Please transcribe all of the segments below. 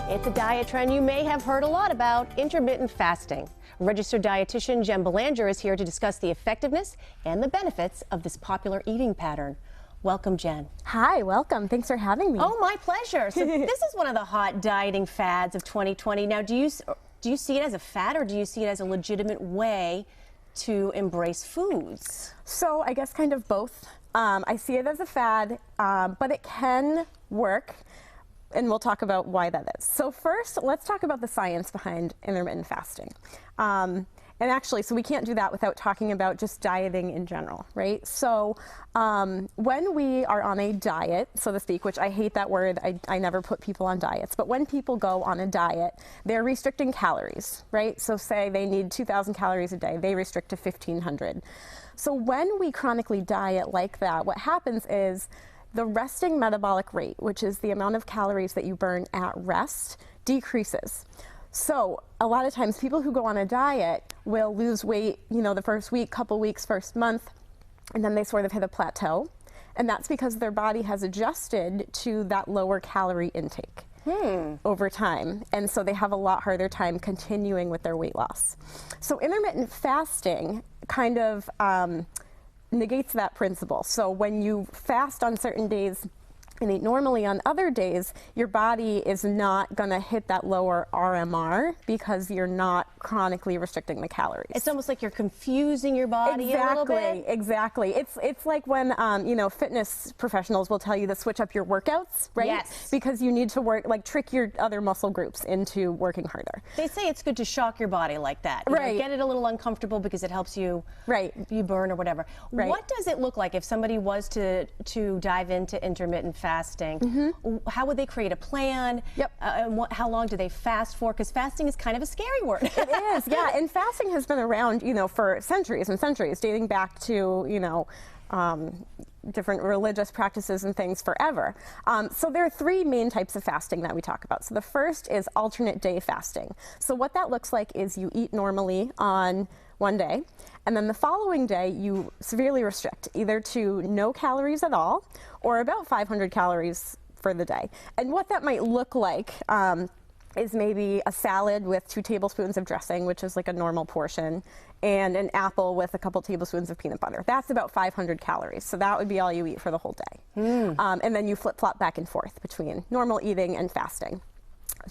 It's a diet trend you may have heard a lot about, intermittent fasting. Registered dietitian Jen Belanger is here to discuss the effectiveness and the benefits of this popular eating pattern. Welcome, Jen. Hi, welcome. Thanks for having me. Oh, my pleasure. So this is one of the hot dieting fads of 2020. Now, do you see it as a fad, or do you see it as a legitimate way to embrace foods? So I guess kind of both. I see it as a fad, but it can work. And we'll talk about why that is. So first, let's talk about the science behind intermittent fasting. And actually, so we can't do that without talking about just dieting in general, right? So when we are on a diet, so to speak, which I hate that word, I never put people on diets, but when people go on a diet, they're restricting calories, right? So say they need 2,000 calories a day, they restrict to 1,500. So when we chronically diet like that, what happens is the resting metabolic rate, which is the amount of calories that you burn at rest, decreases. So a lot of times people who go on a diet will lose weight, you know, the first week, couple weeks, first month, and then they sort of hit a plateau. And that's because their body has adjusted to that lower calorie intake over time. And so they have a lot harder time continuing with their weight loss. So intermittent fasting kind of negates that principle. So when you fast on certain days and eat normally on other days, your body is not going to hit that lower RMR because you're not chronically restricting the calories. It's almost like you're confusing your body a little bit. Exactly. It's like when you know, fitness professionals will tell you to switch up your workouts, right? Yes. Because you need to trick your other muscle groups into working harder. They say it's good to shock your body like that. You know, get it a little uncomfortable because it helps you you burn or whatever. What does it look like if somebody was to dive into intermittent fasting? How would they create a plan? And how long do they fast for? Because fasting is kind of a scary word. It is, yeah. And fasting has been around, you know, for centuries and centuries, dating back to, you know, different religious practices and things forever. So there are three main types of fasting that we talk about. So the first is alternate day fasting. So what that looks like is you eat normally on one day, and then the following day you severely restrict, either to no calories at all or about 500 calories for the day. And what that might look like is maybe a salad with 2 tablespoons of dressing, which is like a normal portion, and an apple with a couple tablespoons of peanut butter. That's about 500 calories. So that would be all you eat for the whole day. And then you flip-flop back and forth between normal eating and fasting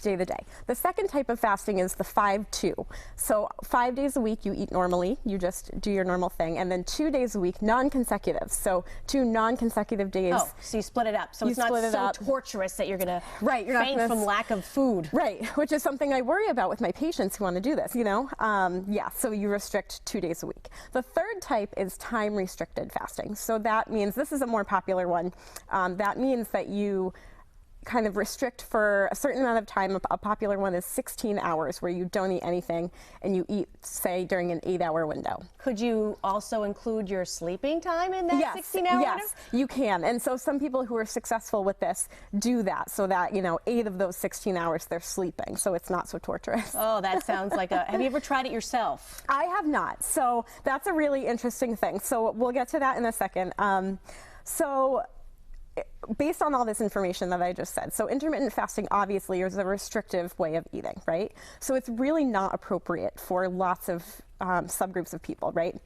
day to day. The second type of fasting is the 5-2. So 5 days a week you eat normally, you just do your normal thing, and then 2 days a week non-consecutive. So 2 non-consecutive days. Oh, so you split it up. So it's not so torturous that you're going to faint from lack of food. Right, which is something I worry about with my patients who want to do this, you know. Yeah, so you restrict 2 days a week. The third type is time-restricted fasting. So that means, this is a more popular one, that means that you kind of restrict for a certain amount of time. A popular one is 16 hours where you don't eat anything and you eat, say, during an 8-hour window. Could you also include your sleeping time in that 16-hour window? Yes, you can. And so some people who are successful with this do that, so that, you know, 8 of those 16 hours they're sleeping, so it's not so torturous. Oh, that sounds like a... Have you ever tried it yourself? I have not. So that's a really interesting thing. So we'll get to that in a second. So based on all this information that I just said, so intermittent fasting obviously is a restrictive way of eating, right? So it's really not appropriate for lots of subgroups of people, right?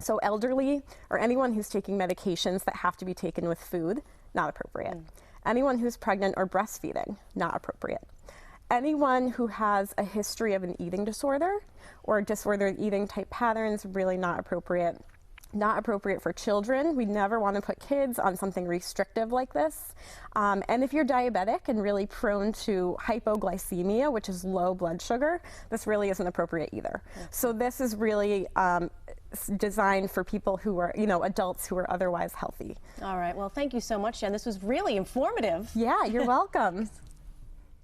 So elderly or anyone who's taking medications that have to be taken with food, not appropriate. Anyone who's pregnant or breastfeeding, not appropriate. Anyone who has a history of an eating disorder or disordered eating type patterns, really not appropriate. Not appropriate for children. We never want to put kids on something restrictive like this. And if you're diabetic and really prone to hypoglycemia, which is low blood sugar, this really isn't appropriate either. So this is really designed for people who are, you know, adults who are otherwise healthy. All right. Well, thank you so much, Jen. This was really informative. Yeah, you're welcome.